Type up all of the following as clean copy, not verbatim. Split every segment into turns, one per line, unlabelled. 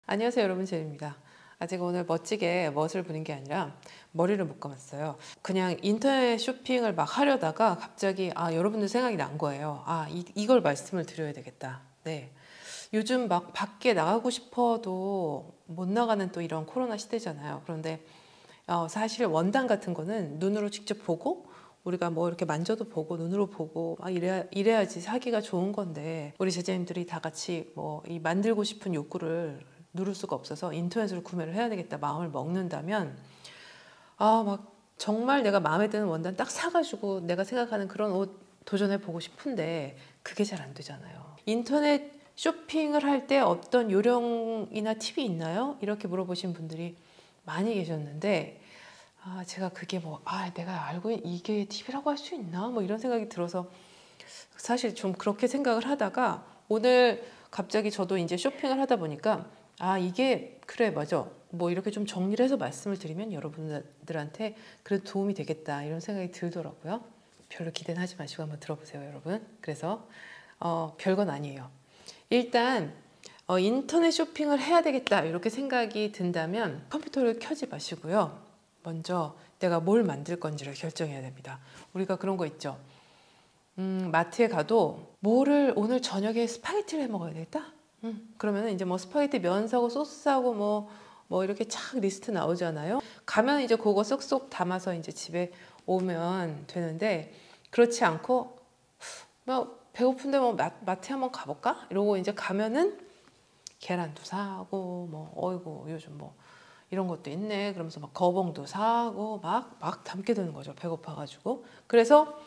안녕하세요 여러분, 제입니다. 제가 오늘 멋지게 멋을 부린 게 아니라 머리를 묶어놨어요. 그냥 인터넷 쇼핑을 막 하려다가 갑자기 여러분들 생각이 난 거예요. 이걸 말씀을 드려야 되겠다. 네. 요즘 막 밖에 나가고 싶어도 못 나가는 또 이런 코로나 시대잖아요. 그런데 사실 원단 같은 거는 눈으로 직접 보고 우리가 뭐 이렇게 만져도 보고 눈으로 보고 이래야지 사기가 좋은 건데, 우리 제자님들이 다 같이 뭐 이 만들고 싶은 욕구를 누를 수가 없어서 인터넷으로 구매를 해야 되겠다 마음을 먹는다면, 막 정말 내가 마음에 드는 원단 딱 사가지고 내가 생각하는 그런 옷 도전해 보고 싶은데 그게 잘 안 되잖아요. 인터넷 쇼핑을 할 때 어떤 요령이나 팁이 있나요? 이렇게 물어보신 분들이 많이 계셨는데, 제가 그게 내가 알고 있는 이게 팁이라고 할 수 있나? 뭐 이런 생각이 들어서 사실 좀 그렇게 생각을 하다가, 오늘 갑자기 저도 이제 쇼핑을 하다 보니까 이게 그래 맞아 뭐 이렇게 좀 정리를 해서 말씀을 드리면 여러분들한테 그래도 도움이 되겠다 이런 생각이 들더라고요. 별로 기대는 하지 마시고 한번 들어보세요 여러분. 그래서 별건 아니에요. 일단 인터넷 쇼핑을 해야 되겠다 이렇게 생각이 든다면 컴퓨터를 켜지 마시고요. 먼저 내가 뭘 만들 건지를 결정해야 됩니다. 우리가 그런 거 있죠. 마트에 가도 뭐를 오늘 저녁에 스파게티를 해 먹어야 되겠다. 그러면 이제 뭐 스파게티 면 사고 소스 사고 뭐 이렇게 착 리스트 나오잖아요. 가면 이제 그거 쏙쏙 담아서 이제 집에 오면 되는데, 그렇지 않고 뭐 배고픈데 뭐 마트에 한번 가볼까? 이러고 이제 가면은 계란도 사고 뭐 어이구 요즘 뭐 이런 것도 있네 그러면서 막 거봉도 사고 막 담게 되는 거죠. 배고파가지고. 그래서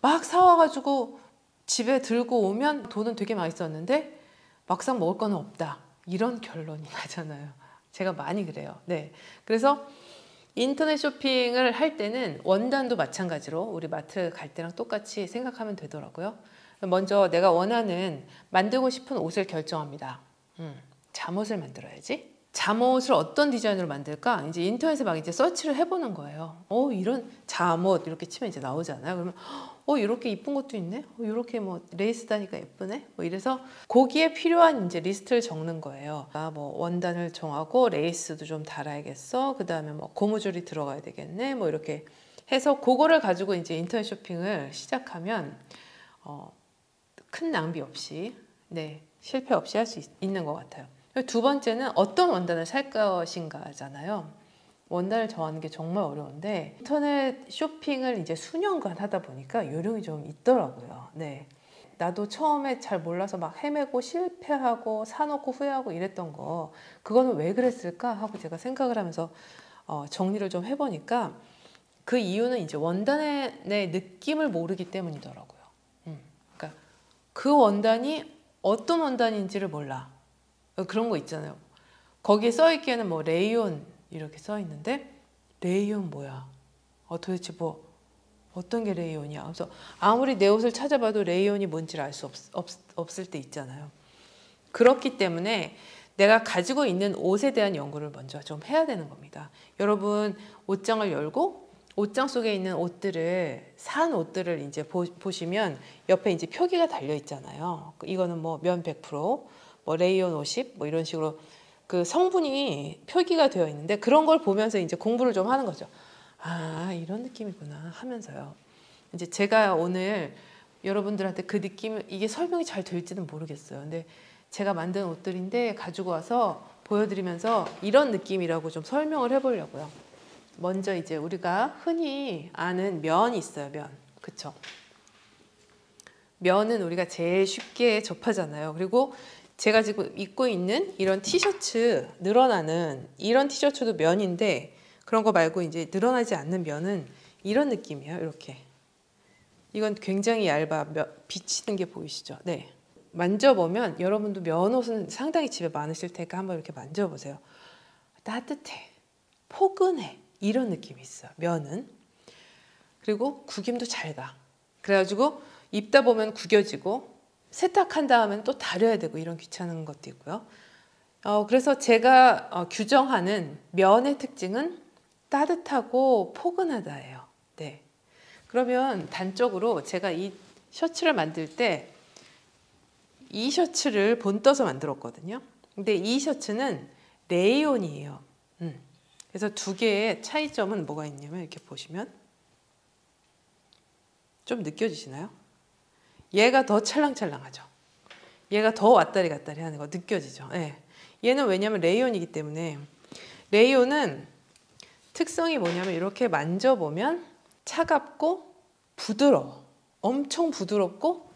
막 사와가지고 집에 들고 오면 돈은 되게 많이 썼는데 막상 먹을 거는 없다 이런 결론이 나잖아요. 제가 많이 그래요. 네. 그래서 인터넷 쇼핑을 할 때는 원단도 마찬가지로 우리 마트 갈 때랑 똑같이 생각하면 되더라고요. 먼저 내가 원하는 만들고 싶은 옷을 결정합니다. 잠옷을 만들어야지. 잠옷을 어떤 디자인으로 만들까? 이제 인터넷에 막 이제 서치를 해보는 거예요. 이런 잠옷 이렇게 치면 이제 나오잖아요. 그러면 이렇게 이쁜 것도 있네. 이렇게 뭐 레이스 다니까 예쁘네. 뭐 이래서 거기에 필요한 이제 리스트를 적는 거예요. 뭐 원단을 정하고 레이스도 좀 달아야겠어. 그 다음에 뭐 고무줄이 들어가야 되겠네. 뭐 이렇게 해서 그거를 가지고 이제 인터넷 쇼핑을 시작하면 큰 낭비 없이, 네, 실패 없이 할 수 있는 것 같아요. 두 번째는 어떤 원단을 살 것인가잖아요. 원단을 정하는 게 정말 어려운데, 인터넷 쇼핑을 이제 수년간 하다 보니까 요령이 좀 있더라고요. 네. 나도 처음에 잘 몰라서 막 헤매고 실패하고 사놓고 후회하고 이랬던 거, 그거는 왜 그랬을까 하고 제가 생각을 하면서 정리를 좀 해보니까 그 이유는 이제 원단의 느낌을 모르기 때문이더라고요. 그러니까 그 원단이 어떤 원단인지를 몰라. 그런 거 있잖아요. 거기에 써있기에는 뭐 레이온 이렇게 써있는데 레이온 뭐야? 도대체 뭐 어떤 게 레이온이야? 그래서 아무리 내 옷을 찾아봐도 레이온이 뭔지를 알 수 없을 때 있잖아요. 그렇기 때문에 내가 가지고 있는 옷에 대한 연구를 먼저 좀 해야 되는 겁니다. 여러분 옷장을 열고 옷장 속에 있는 옷들을 산 옷들을 이제 보시면 옆에 이제 표기가 달려 있잖아요. 이거는 뭐 면 100%, 뭐 레이온 50, 뭐 이런 식으로 그 성분이 표기가 되어 있는데, 그런 걸 보면서 이제 공부를 좀 하는 거죠. 이런 느낌이구나 하면서요. 이제 제가 오늘 여러분들한테 그 느낌, 이게 설명이 잘 될지는 모르겠어요. 근데 제가 만든 옷들인데 가지고 와서 보여드리면서 이런 느낌이라고 좀 설명을 해보려고요. 먼저 이제 우리가 흔히 아는 면이 있어요. 면. 그쵸? 면은 우리가 제일 쉽게 접하잖아요. 그리고 제가 지금 입고 있는 이런 티셔츠, 늘어나는 이런 티셔츠도 면인데, 그런 거 말고 이제 늘어나지 않는 면은 이런 느낌이에요. 이렇게. 이건 굉장히 얇아. 비치는 게 보이시죠? 네. 만져보면 여러분도 면옷은 상당히 집에 많으실 테니까 한번 이렇게 만져보세요. 따뜻해. 포근해. 이런 느낌이 있어요. 면은. 그리고 구김도 잘 가. 그래가지고 입다 보면 구겨지고 세탁한 다음엔 또 다려야 되고 이런 귀찮은 것도 있고요. 그래서 제가 규정하는 면의 특징은 따뜻하고 포근하다예요. 네. 그러면 단적으로 제가 이 셔츠를 만들 때 이 셔츠를 본떠서 만들었거든요. 근데 이 셔츠는 레이온이에요. 그래서 두 개의 차이점은 뭐가 있냐면 이렇게 보시면 좀 느껴지시나요? 얘가 더 찰랑찰랑하죠. 얘가 더 왔다리 갔다리 하는 거 느껴지죠. 네. 얘는 왜냐면 레이온이기 때문에. 레이온은 특성이 뭐냐면 이렇게 만져보면 차갑고 부드러워. 엄청 부드럽고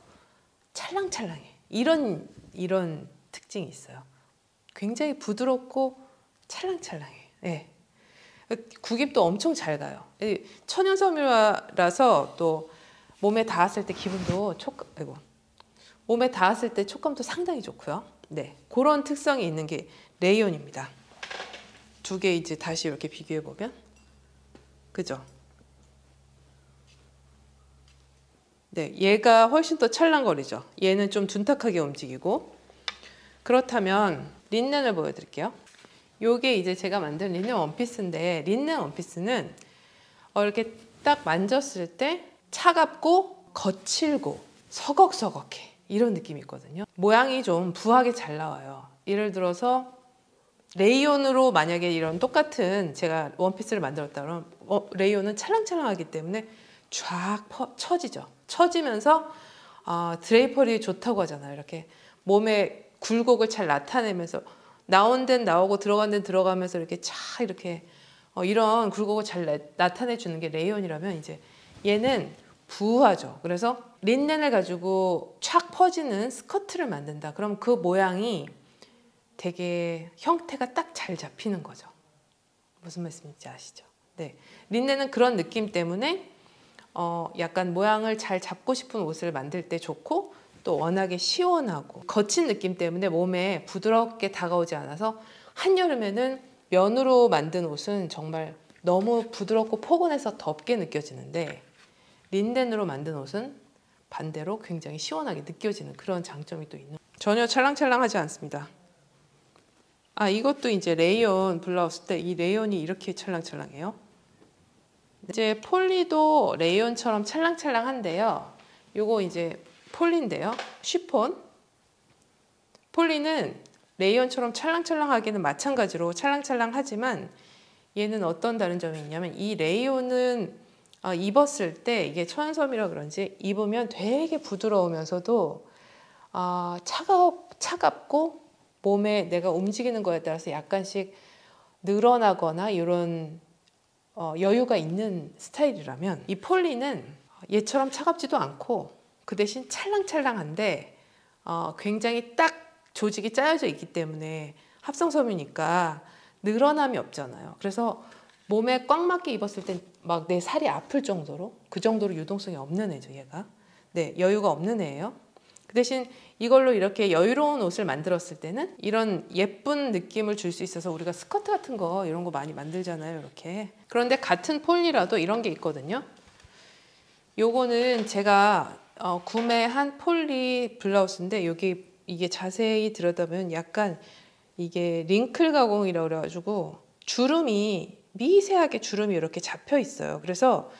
찰랑찰랑해. 이런 특징이 있어요. 굉장히 부드럽고 찰랑찰랑해. 네. 구깁도 엄청 잘 가요. 천연섬유라서 또 몸에 닿았을 때 기분도 몸에 닿았을 때 촉감도 상당히 좋고요. 네, 그런 특성이 있는 게 레이온입니다. 두 개 이제 다시 이렇게 비교해 보면, 그죠? 네, 얘가 훨씬 더 찰랑거리죠. 얘는 좀 둔탁하게 움직이고. 그렇다면 린넨을 보여드릴게요. 요게 이제 제가 만든 린넨 원피스인데, 린넨 원피스는 이렇게 딱 만졌을 때 차갑고 거칠고 서걱서걱해. 이런 느낌이 있거든요. 모양이 좀 부하게 잘 나와요. 예를 들어서 레이온으로 만약에 이런 똑같은 제가 원피스를 만들었다 그러면 레이온은 찰랑찰랑하기 때문에 쫙 처지죠. 처지면서 드레이퍼리 좋다고 하잖아요. 이렇게 몸의 굴곡을 잘 나타내면서 나온 데는 나오고 들어간 데는 들어가면서 이렇게 이렇게 이런 굴곡을 잘 나타내 주는 게 레이온이라면 이제 얘는 부하죠. 그래서 린넨을 가지고 촥 퍼지는 스커트를 만든다. 그럼 그 모양이 되게 형태가 딱 잘 잡히는 거죠. 무슨 말씀인지 아시죠? 네, 린넨은 그런 느낌 때문에 약간 모양을 잘 잡고 싶은 옷을 만들 때 좋고 또 워낙에 시원하고 거친 느낌 때문에 몸에 부드럽게 다가오지 않아서 한여름에는 면으로 만든 옷은 정말 너무 부드럽고 포근해서 덥게 느껴지는데 린넨으로 만든 옷은 반대로 굉장히 시원하게 느껴지는 그런 장점이 또 있는. 전혀 찰랑찰랑하지 않습니다. 이것도 이제 레이온 블라우스 때 이 레이온이 이렇게 찰랑찰랑해요. 이제 폴리도 레이온처럼 찰랑찰랑한데요. 요거 이제 폴리인데요. 쉬폰. 폴리는 레이온처럼 찰랑찰랑하기는 마찬가지로 찰랑찰랑하지만 얘는 어떤 다른 점이 있냐면 이 레이온은 입었을 때 이게 천연섬이라 그런지 입으면 되게 부드러우면서도 차갑고 몸에 내가 움직이는 거에 따라서 약간씩 늘어나거나 이런 여유가 있는 스타일이라면 이 폴리는 얘처럼 차갑지도 않고 그 대신 찰랑찰랑한데 굉장히 딱 조직이 짜여져 있기 때문에 합성섬유니까 늘어남이 없잖아요. 그래서 몸에 꽉 맞게 입었을 땐 막 내 살이 아플 정도로 그 정도로 유동성이 없는 애죠. 얘가. 네, 여유가 없는 애예요. 그 대신 이걸로 이렇게 여유로운 옷을 만들었을 때는 이런 예쁜 느낌을 줄 수 있어서 우리가 스커트 같은 거 이런 거 많이 만들잖아요. 이렇게. 그런데 같은 폴리라도 이런 게 있거든요. 요거는 제가 구매한 폴리 블라우스인데 이게 자세히 들여다보면 약간 이게 링클 가공이라고 그래가지고 미세하게 주름이 이렇게 잡혀 있어요. 그래서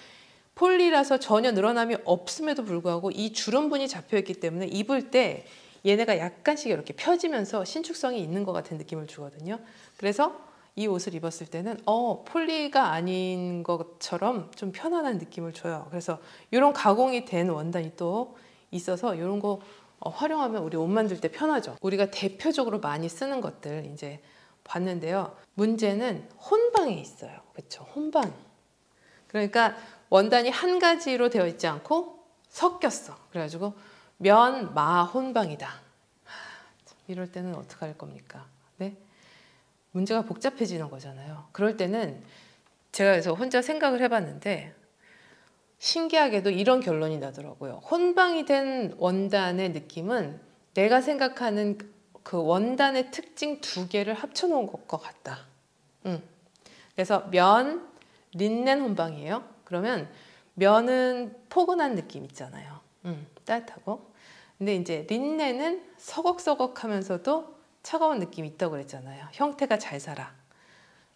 폴리라서 전혀 늘어남이 없음에도 불구하고 이 주름분이 잡혀 있기 때문에 입을 때 얘네가 약간씩 이렇게 펴지면서 신축성이 있는 것 같은 느낌을 주거든요. 그래서 이 옷을 입었을 때는 폴리가 아닌 것처럼 좀 편안한 느낌을 줘요. 그래서 이런 가공이 된 원단이 또 있어서 이런 거 활용하면 우리 옷 만들 때 편하죠. 우리가 대표적으로 많이 쓰는 것들 이제 봤는데요. 문제는 혼방에 있어요. 그렇죠? 혼방. 그러니까 원단이 한 가지로 되어 있지 않고 섞였어. 그래가지고 면, 마, 혼방이다. 이럴 때는 어떻게 할 겁니까? 네? 문제가 복잡해지는 거잖아요. 그럴 때는 제가 그래서 혼자 생각을 해봤는데 신기하게도 이런 결론이 나더라고요. 혼방이 된 원단의 느낌은 내가 생각하는 그 원단의 특징 두 개를 합쳐놓은 것 같다. 그래서 면, 린넨 혼방이에요. 그러면 면은 포근한 느낌 있잖아요. 따뜻하고. 근데 이제 린넨은 서걱서걱하면서도 차가운 느낌이 있다고 그랬잖아요. 형태가 잘 살아.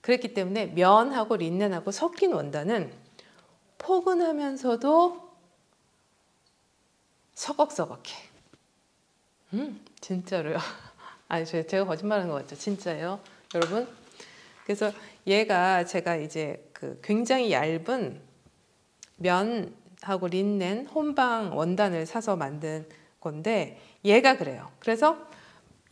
그랬기 때문에 면하고 린넨하고 섞인 원단은 포근하면서도 서걱서걱해. 진짜로요. 아니 제가 거짓말하는 것 같죠? 진짜예요, 여러분. 그래서 얘가 제가 이제 그 굉장히 얇은 면하고 린넨 혼방 원단을 사서 만든 건데 얘가 그래요. 그래서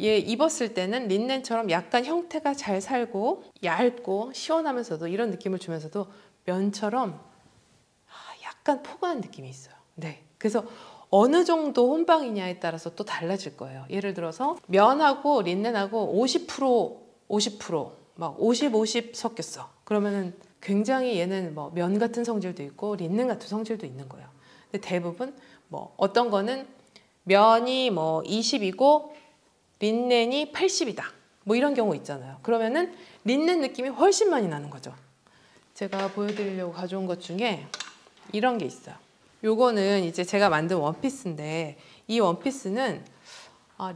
얘 입었을 때는 린넨처럼 약간 형태가 잘 살고 얇고 시원하면서도 이런 느낌을 주면서도 면처럼 약간 포근한 느낌이 있어요. 네. 그래서 어느 정도 혼방이냐에 따라서 또 달라질 거예요. 예를 들어서 면하고 린넨하고 50%, 막 50 섞였어. 그러면은 굉장히 얘는 뭐 면 같은 성질도 있고 린넨 같은 성질도 있는 거예요. 근데 대부분 뭐 어떤 거는 면이 뭐 20이고 린넨이 80이다. 뭐 이런 경우 있잖아요. 그러면은 린넨 느낌이 훨씬 많이 나는 거죠. 제가 보여드리려고 가져온 것 중에 이런 게 있어요. 요거는 이제 제가 만든 원피스인데 이 원피스는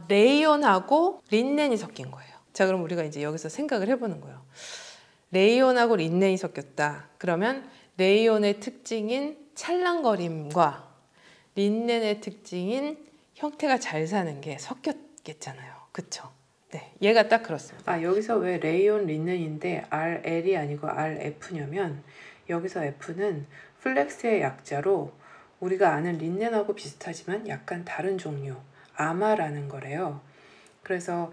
레이온하고 린넨이 섞인 거예요. 자, 그럼 우리가 이제 여기서 생각을 해보는 거예요. 레이온하고 린넨이 섞였다. 그러면 레이온의 특징인 찰랑거림과 린넨의 특징인 형태가 잘 사는 게 섞였겠잖아요. 그쵸? 네, 얘가 딱 그렇습니다. 여기서 왜 레이온 린넨인데 RL이 아니고 RF냐면 여기서 F는 플렉스의 약자로 우리가 아는 린넨하고 비슷하지만 약간 다른 종류, 아마라는 거래요. 그래서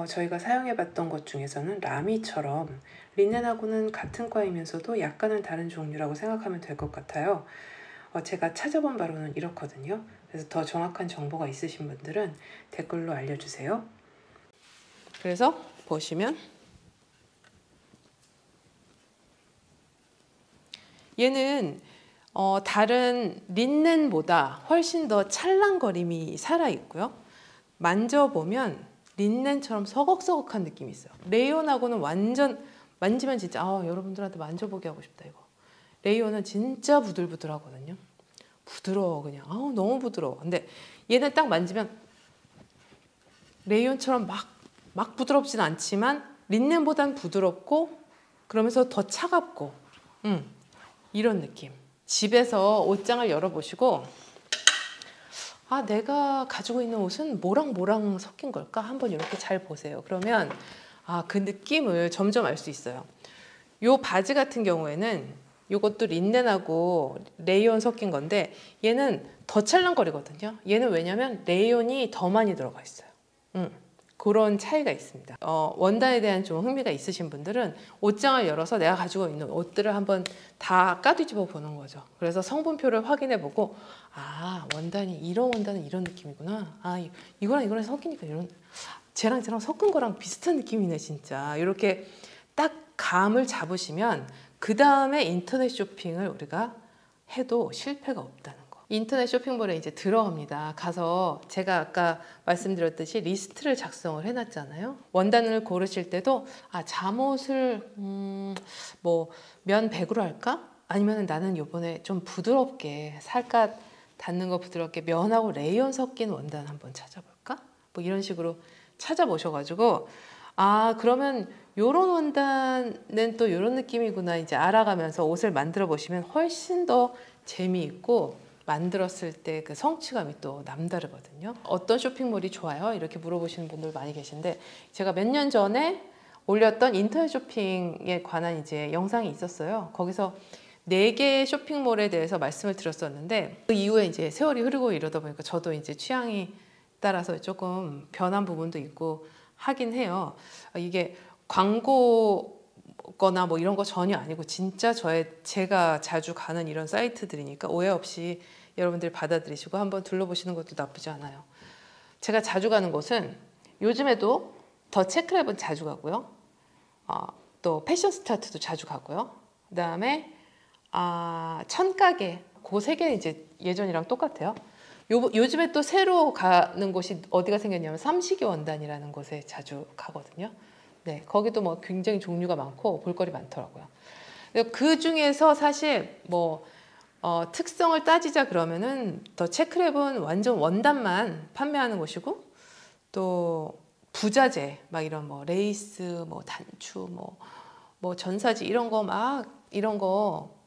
저희가 사용해봤던 것 중에서는 라미처럼 린넨하고는 같은 과이면서도 약간은 다른 종류라고 생각하면 될 것 같아요. 제가 찾아본 바로는 이렇거든요. 그래서 더 정확한 정보가 있으신 분들은 댓글로 알려주세요. 그래서 보시면 얘는 다른 린넨보다 훨씬 더 찰랑거림이 살아있고요. 만져보면 린넨처럼 서걱서걱한 느낌이 있어요. 레이온하고는 완전 만지면 진짜 여러분들한테 만져보게 하고 싶다 이거. 레이온은 진짜 부들부들하거든요. 부드러워 그냥. 너무 부드러워. 근데 얘는 딱 만지면 레이온처럼 막 부드럽진 않지만 린넨보단 부드럽고 그러면서 더 차갑고 이런 느낌. 집에서 옷장을 열어보시고 내가 가지고 있는 옷은 뭐랑 섞인 걸까? 한번 이렇게 잘 보세요. 그러면 그 느낌을 점점 알 수 있어요. 요 바지 같은 경우에는 요것도 린넨하고 레이온 섞인 건데 얘는 더 찰랑거리거든요. 얘는 왜냐면 레이온이 더 많이 들어가 있어요. 그런 차이가 있습니다. 원단에 대한 좀 흥미가 있으신 분들은 옷장을 열어서 내가 가지고 있는 옷들을 한번 다 까뒤집어 보는 거죠. 그래서 성분표를 확인해 보고 원단이 이런 원단은 이런 느낌이구나. 이거랑 섞이니까 이런 쟤랑 섞은 거랑 비슷한 느낌이네 진짜. 이렇게 딱 감을 잡으시면 그 다음에 인터넷 쇼핑을 우리가 해도 실패가 없다는 거. 인터넷 쇼핑몰에 이제 들어갑니다. 가서 제가 아까 말씀드렸듯이 리스트를 작성을 해놨잖아요. 원단을 고르실 때도 잠옷을 뭐 면 100으로 할까? 아니면 나는 요번에 좀 부드럽게 살갗 닿는 거 부드럽게 면하고 레이온 섞인 원단 한번 찾아볼까? 뭐 이런 식으로 찾아보셔가지고 그러면 요런 원단은 또 요런 느낌이구나 이제 알아가면서 옷을 만들어 보시면 훨씬 더 재미있고 만들었을 때 그 성취감이 또 남다르거든요. 어떤 쇼핑몰이 좋아요? 이렇게 물어보시는 분들 많이 계신데 제가 몇 년 전에 올렸던 인터넷 쇼핑에 관한 이제 영상이 있었어요. 거기서 4개의 쇼핑몰에 대해서 말씀을 드렸었는데 그 이후에 이제 세월이 흐르고 이러다 보니까 저도 이제 취향이 따라서 조금 변한 부분도 있고 하긴 해요. 이게 광고거나 뭐 이런 거 전혀 아니고 진짜 제가 자주 가는 이런 사이트들이니까 오해 없이 여러분들이 받아들이시고 한번 둘러보시는 것도 나쁘지 않아요. 제가 자주 가는 곳은 요즘에도 더 체크랩은 자주 가고요. 또 패션 스타트도 자주 가고요. 그 다음에 천가게 그 3개 이제 예전이랑 똑같아요. 요즘에 또 새로 가는 곳이 어디가 생겼냐면 삼식이 원단이라는 곳에 자주 가거든요. 네, 거기도 뭐 굉장히 종류가 많고 볼거리 많더라고요. 그 중에서 사실 뭐 특성을 따지자 그러면은 더 체크랩은 완전 원단만 판매하는 곳이고 또 부자재 막 이런 뭐 레이스 뭐 단추 뭐 전사지 이런 거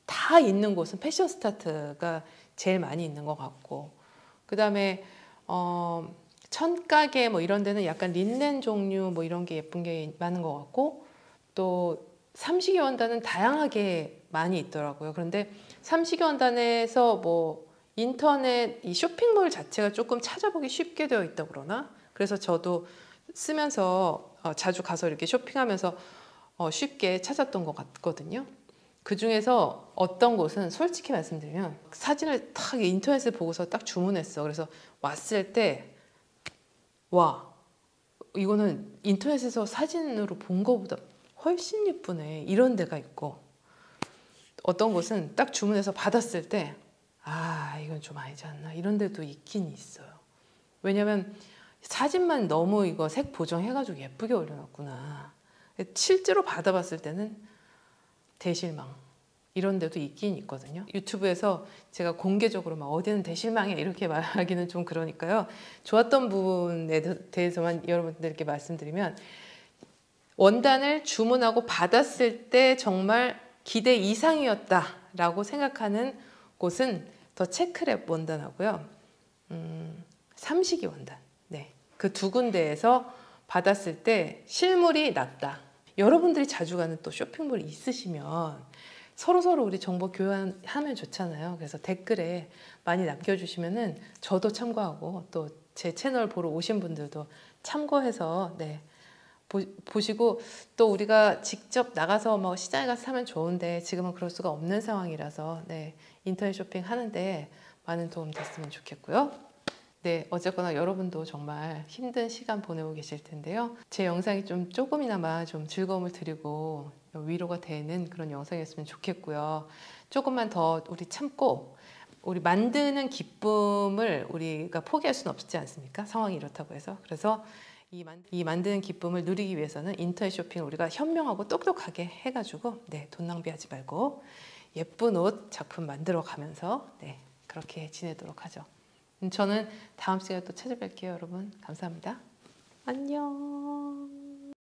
다 있는 곳은 패션 스타트가 제일 많이 있는 것 같고 그 다음에 천가게 뭐 이런 데는 약간 린넨 종류 뭐 이런 게 예쁜 게 많은 것 같고, 또 삼식이 원단은 다양하게 많이 있더라고요. 그런데 삼식이 원단에서 뭐 인터넷 이 쇼핑몰 자체가 조금 찾아보기 쉽게 되어 있다고 그러나, 그래서 저도 쓰면서 자주 가서 이렇게 쇼핑하면서 쉽게 찾았던 것 같거든요. 그 중에서 어떤 곳은 솔직히 말씀드리면 사진을 딱 인터넷에 보고서 딱 주문했어. 그래서 왔을 때 와, 이거는 인터넷에서 사진으로 본 거보다 훨씬 예쁘네, 이런 데가 있고, 어떤 곳은 딱 주문해서 받았을 때 아, 이건 좀 아니지 않나, 이런 데도 있긴 있어요. 왜냐면 사진만 너무 이거 색 보정해가지고 예쁘게 올려놨구나. 실제로 받아봤을 때는 대실망, 이런 데도 있긴 있거든요. 유튜브에서 제가 공개적으로 막 어디는 대실망이야 이렇게 말하기는 좀 그러니까요. 좋았던 부분에 대해서만 여러분들께 말씀드리면, 원단을 주문하고 받았을 때 정말 기대 이상이었다라고 생각하는 곳은 더 체크랩 원단하고요. 삼식이 원단. 네. 그 두 군데에서 받았을 때 실물이 낫다. 여러분들이 자주 가는 또 쇼핑몰이 있으시면 서로서로 우리 정보 교환하면 좋잖아요. 그래서 댓글에 많이 남겨주시면은 저도 참고하고 또 제 채널 보러 오신 분들도 참고해서 네, 보시고, 또 우리가 직접 나가서 뭐 시장에 가서 사면 좋은데 지금은 그럴 수가 없는 상황이라서 네, 인터넷 쇼핑 하는데 많은 도움 됐으면 좋겠고요. 네, 어쨌거나 여러분도 정말 힘든 시간 보내고 계실 텐데요. 제 영상이 좀 조금이나마 좀 즐거움을 드리고 위로가 되는 그런 영상이었으면 좋겠고요. 조금만 더 우리 참고, 우리 만드는 기쁨을 우리가 포기할 수는 없지 않습니까? 상황이 이렇다고 해서. 그래서 이 만드는 기쁨을 누리기 위해서는 인터넷 쇼핑을 우리가 현명하고 똑똑하게 해가지고 네, 돈 낭비하지 말고 예쁜 옷 작품 만들어 가면서 네, 그렇게 지내도록 하죠. 저는 다음 시간에 또 찾아뵐게요, 여러분. 감사합니다. 안녕.